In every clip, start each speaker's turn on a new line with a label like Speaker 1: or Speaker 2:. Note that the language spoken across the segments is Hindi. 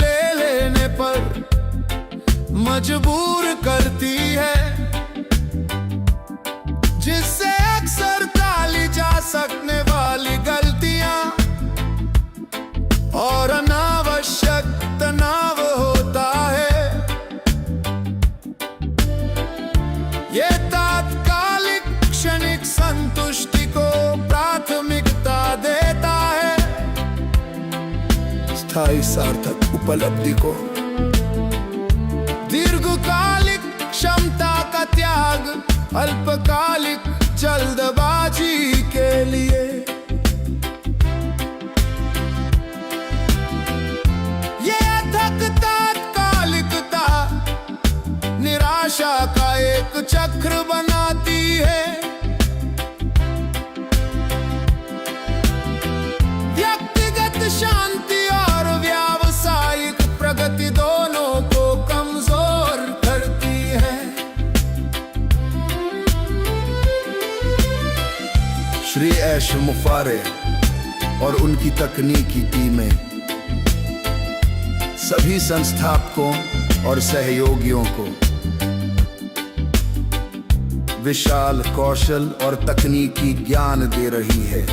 Speaker 1: ले लेने पर मजबूर करती है, जिससे अक्सर टाली जा सकने वाली गलतियां और अनावश्यक तनाव होता है। ये तात्कालिक क्षणिक संतुष्टि को प्राथमिकता देता है, स्थायी सार्थक उपलब्धि को दीर्घकालिक क्षमता का त्याग अल्पकालिक जल्दबाजी के लिए। ये अथक तात्कालिकता निराशा का एक चक्र बनाती है। व्यक्तिगत शांति और व्यावसायिक प्रगति दोनों को कमजोर करती है। श्री ऐश मुफारे और उनकी तकनीकी टीमें सभी संस्थापकों और सहयोगियों को विशाल कौशल और तकनीकी ज्ञान दे रही है,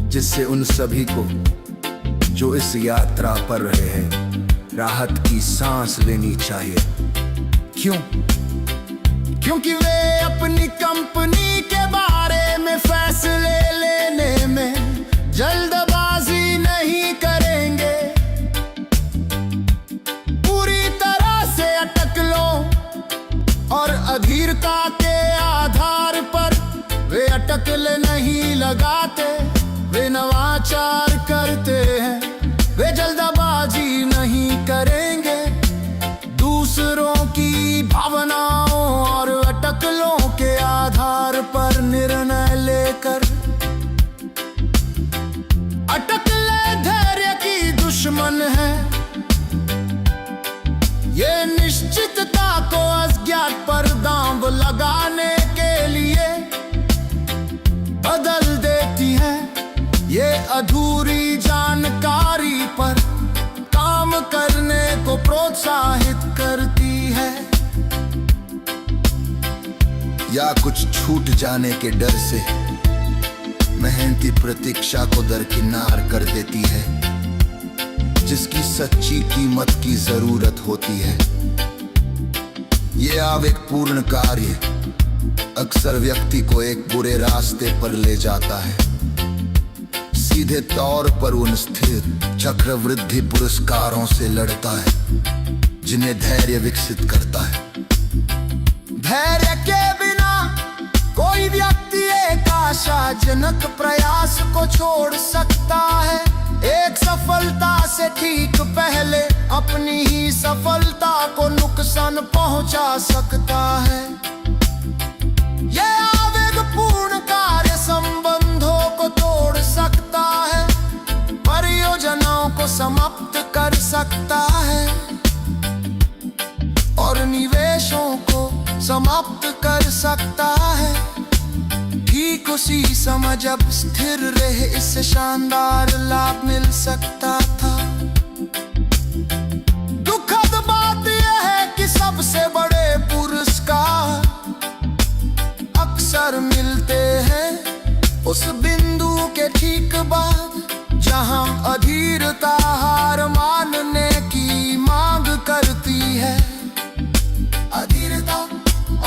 Speaker 1: जिससे उन सभी को जो इस यात्रा पर रहे हैं राहत की सांस लेनी चाहिए। क्यों? क्योंकि वे अपनी कंपनी के बारे में फैसले लेने में जल्दबाजी नहीं करेंगे। पूरी तरह से अटकलों और अधीरता के आधार पर वे अटकलें नहीं लगाते, वे नवाचार करते हैं। वे जल्दबाजी नहीं करेंगे, दूसरों की भावनाओं और अटकलों के आधार पर निर्णय लेकर। अटकलें धैर्य की दुश्मन है। ये निश्चितता को अज्ञात पर दांव लगाने के लिए बदल देती है। ये अधूरी जानकारी पर काम करने को प्रोत्साहित करती है, या कुछ छूट जाने के डर से मेहनती प्रतीक्षा को दरकिनार कर देती है, जिसकी सच्ची कीमत की जरूरत होती है। ये आवेगपूर्ण कार्य अक्सर व्यक्ति को एक बुरे रास्ते पर ले जाता है, सीधे तौर पर उन स्थिर चक्रवृद्धि पुरस्कारों से लड़ता है जिन्हें धैर्य विकसित करता है। धैर्य के बिना कोई व्यक्ति एक आशाजनक प्रयास को छोड़ सकता है। एक सफलता से ठीक पहले अपनी ही सफलता को नुकसान पहुंचा सकता है। यह आवेगपूर्ण कार्य संबंधों को तोड़ सकता है, परियोजनाओं को समाप्त कर सकता है और निवेशों को समाप्त कर सकता है। ठीक उसी समय जब स्थिर रहे इससे शानदार लाभ मिल सकता था। दुखद बात यह है कि सबसे बड़े पुरस्कार अक्सर मिलते हैं उस बिंदु के ठीक बाद जहां अधीरता हार मानने की मांग करती है। अधीरता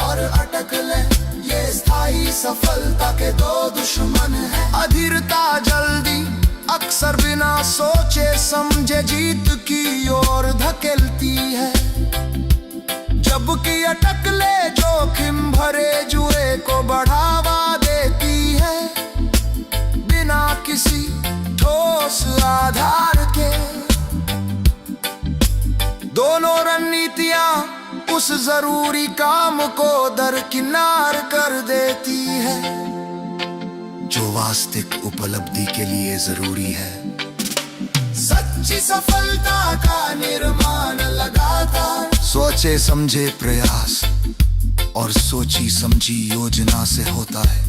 Speaker 1: और अटकलें ये स्थायी सफलता के दो दुश्मन हैं। अधीरता जल्दी अक्सर बिना सोचे समझे जीत की ओर धकेलती है, जबकि अटकलें जोखिम भरे जुए को बढ़ावा देती है, बिना किसी ठोस आधार के। दोनों रणनीतियां उस जरूरी काम को दरकिनार कर देती है जो वास्तविक उपलब्धि के लिए जरूरी है। सच्ची सफलता का निर्माण लगातार सोचे समझे प्रयास और सोची समझी योजना से होता है।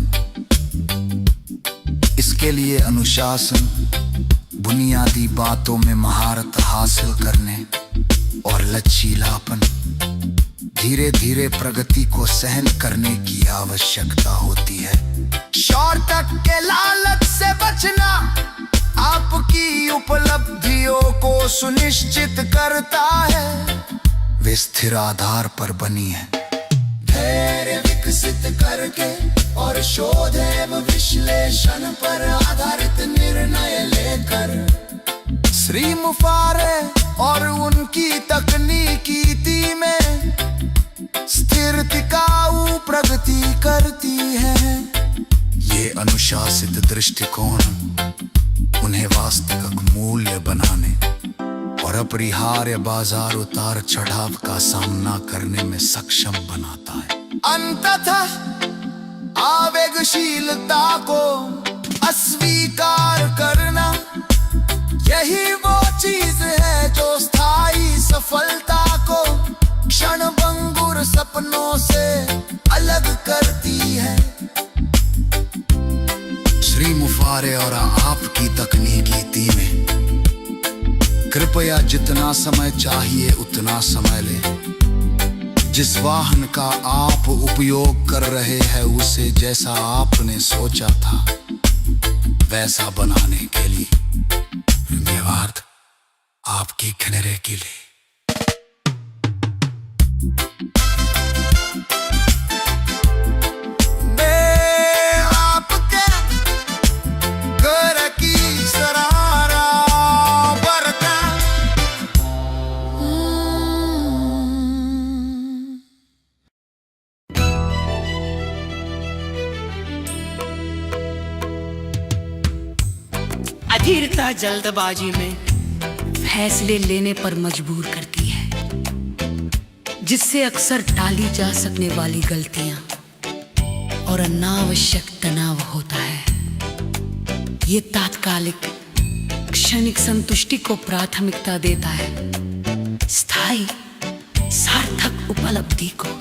Speaker 1: इसके लिए अनुशासन बुनियादी बातों में महारत हासिल करने और लचीलापन, धीरे धीरे प्रगति को सहन करने की आवश्यकता होती है। शॉर्टकट के लालच से बचना आपकी उपलब्धियों को सुनिश्चित करता है। वे स्थिर आधार पर बनी है, धैर्य विकसित करके और शोध एवं विश्लेषण पर आधारित निर्णय लेकर श्री मुफारे और उनकी तकनीकी टीमें स्थिर टिकाऊ प्रगति करती है। ये अनुशासित दृष्टिकोण उन्हें वास्तविक मूल्य बनाने और अपरिहार्य बाजार उतार चढ़ाव का सामना करने में सक्षम बनाता है। अंततः आवेगशीलता को अस्वीकार करना, यही वो चीज है जो स्थायी सफलता को क्षणभंगुर सपनों से अलग करती है। श्री मुफारे और आपकी तकनीकी टीमें कृपया जितना समय चाहिए उतना समय लें। जिस वाहन का आप उपयोग कर रहे हैं उसे जैसा आपने सोचा था वैसा बनाने के लिए धन्यवाद आपकी घनेरे के लिए।
Speaker 2: अधीरता जल्दबाजी में फैसले लेने पर मजबूर करती है, जिससे अक्सर टाली जा सकने वाली गलतियां और अनावश्यक तनाव होता है। ये तात्कालिक क्षणिक संतुष्टि को प्राथमिकता देता है, स्थायी सार्थक उपलब्धि को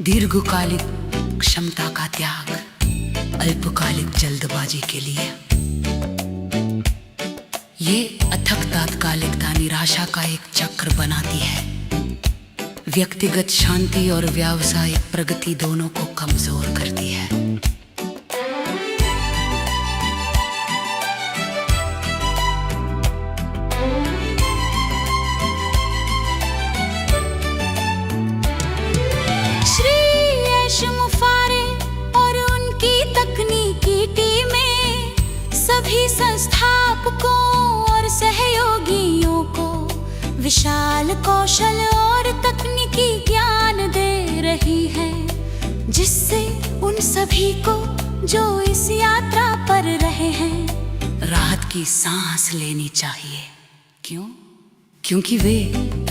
Speaker 2: दीर्घकालिक क्षमता का त्याग अल्पकालिक जल्दबाजी के लिए। ये अथक तात्कालिकता निराशा का एक चक्र बनाती है, व्यक्तिगत शांति और व्यावसायिक प्रगति दोनों को कमजोर करती है।
Speaker 3: श्री यश मुफारे और उनकी तकनीकी टीमें सभी संस्थापकों सहयोगियों को विशाल कौशल और तकनीकी ज्ञान दे रही है, जिससे उन सभी को जो इस यात्रा पर रहे हैं
Speaker 2: राहत की सांस लेनी चाहिए। क्यों? क्योंकि वे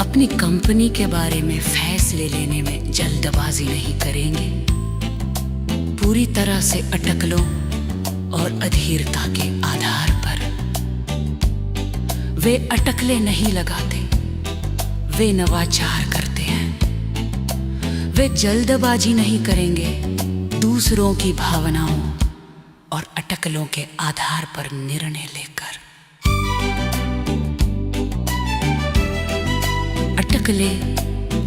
Speaker 2: अपनी कंपनी के बारे में फैसले लेने में जल्दबाजी नहीं करेंगे। पूरी तरह से अटकलों और अधीरता के आधार पर वे अटकलें नहीं लगाते, वे नवाचार करते हैं। वे जल्दबाजी नहीं करेंगे, दूसरों की भावनाओं और अटकलों के आधार पर निर्णय लेकर। अटकलें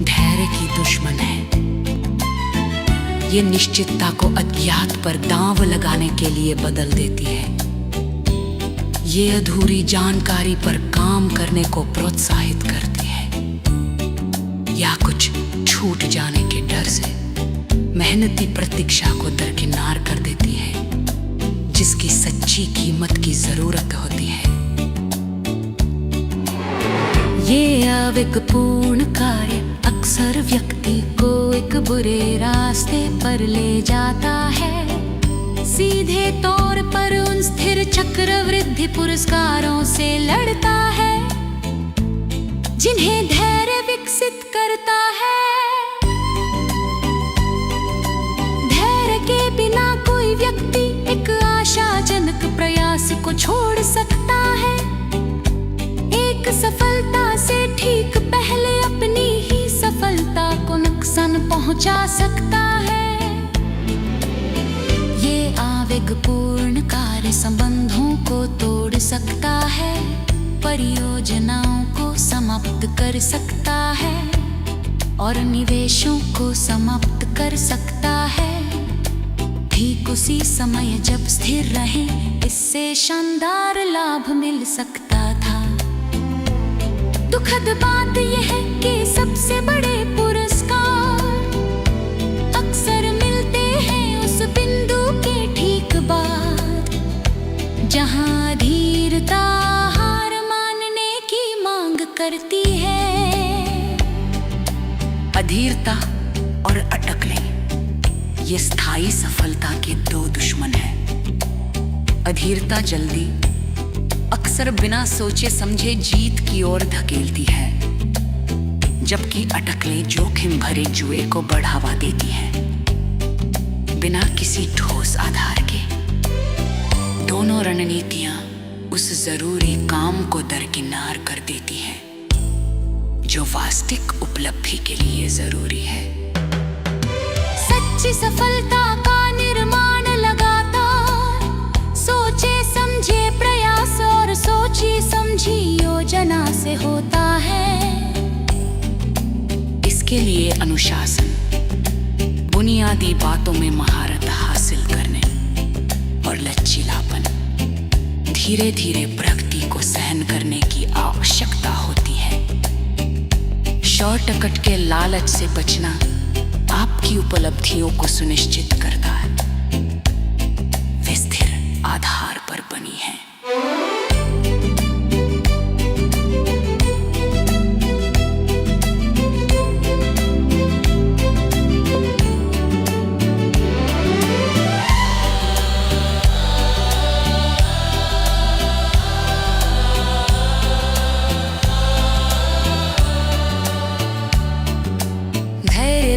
Speaker 2: धैर्य की दुश्मन है। ये निश्चितता को अज्ञात पर दांव लगाने के लिए बदल देती है। ये अधूरी जानकारी पर काम करने को प्रोत्साहित करती है या कुछ छूट जाने के डर से मेहनती प्रतीक्षा को दरकिनार कर देती है, जिसकी सच्ची कीमत की जरूरत होती है। ये आवेगपूर्ण कार्य अक्सर व्यक्ति को एक बुरे रास्ते पर ले जाता है, सीधे तौर पर उन स्थिर चक्रवृद्धि पुरस्कारों से लड़ता है जिन्हें धैर्य विकसित करता है। धैर्य के बिना कोई व्यक्ति एक आशाजनक प्रयास को छोड़ सकता है, एक सफलता से ठीक पहले अपनी ही सफलता को नुकसान पहुंचा सकता है। ये
Speaker 3: आवेगपूर्ण कार्य संबंधों को तोड़ सकता है, परियोजनाओं को समाप्त कर सकता है और निवेशों को समाप्त कर सकता है। ठीक उसी समय जब स्थिर रहे, इससे शानदार लाभ मिल सकता था। दुखद बात यह है कि सबसे बड़े पुरस्कार अक्सर मिलते हैं उस बिंदु के ठीक बाद, जहां धीरता हार मानने की मांग करती है।
Speaker 2: अधीरता और अटकलें ये स्थायी सफलता के दो दुश्मन हैं। अधीरता जल्दी अक्सर बिना सोचे समझे जीत की ओर धकेलती है, जबकि अटकलें जोखिम भरे जुए को बढ़ावा देती हैं। बिना किसी ठोस आधार के दोनों रणनीतियां उस जरूरी काम को दरकिनार कर देती हैं जो वास्तविक उपलब्धि के लिए जरूरी है।
Speaker 3: सच्ची सफलता का निर्माण लगातार सोचे समझे प्रयास और सोची समझी योजना से होता है।
Speaker 2: इसके लिए अनुशासन, बुनियादी बातों में महारत हासिल करने और लचीलापन, धीरे धीरे प्रगति को सहन करने की आवश्यकता होती है। शॉर्टकट के लालच से बचना आपकी उपलब्धियों को सुनिश्चित करता है। वे स्थिर आधार पर बनी है।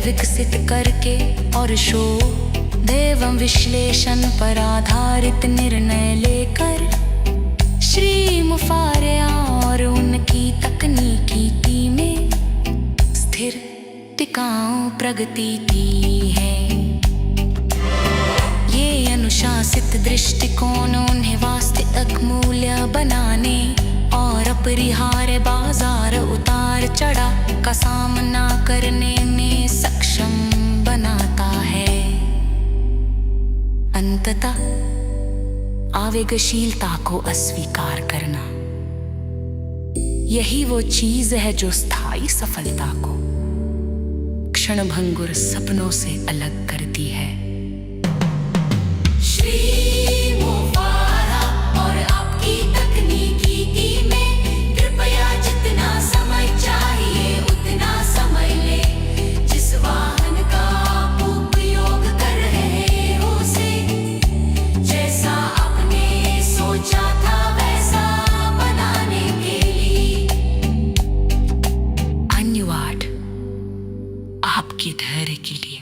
Speaker 3: विकसित करके और शोध एवं विश्लेषण पर आधारित निर्णय लेकर श्री मुफारिया और उनकी तकनीकी टीमें स्थिर टिकाऊ प्रगति की है। ये अनुशासित दृष्टिकोण उन्हें वास्तविक मूल्य बनाने और अपरिहार्य बाजार उतार चढ़ाव का सामना करने में सक्षम बनाता है। अंततः आवेगशीलता को अस्वीकार करना, यही वो चीज है जो स्थायी सफलता को क्षणभंगुर सपनों से अलग करती है। आपके धैर्य के लिए।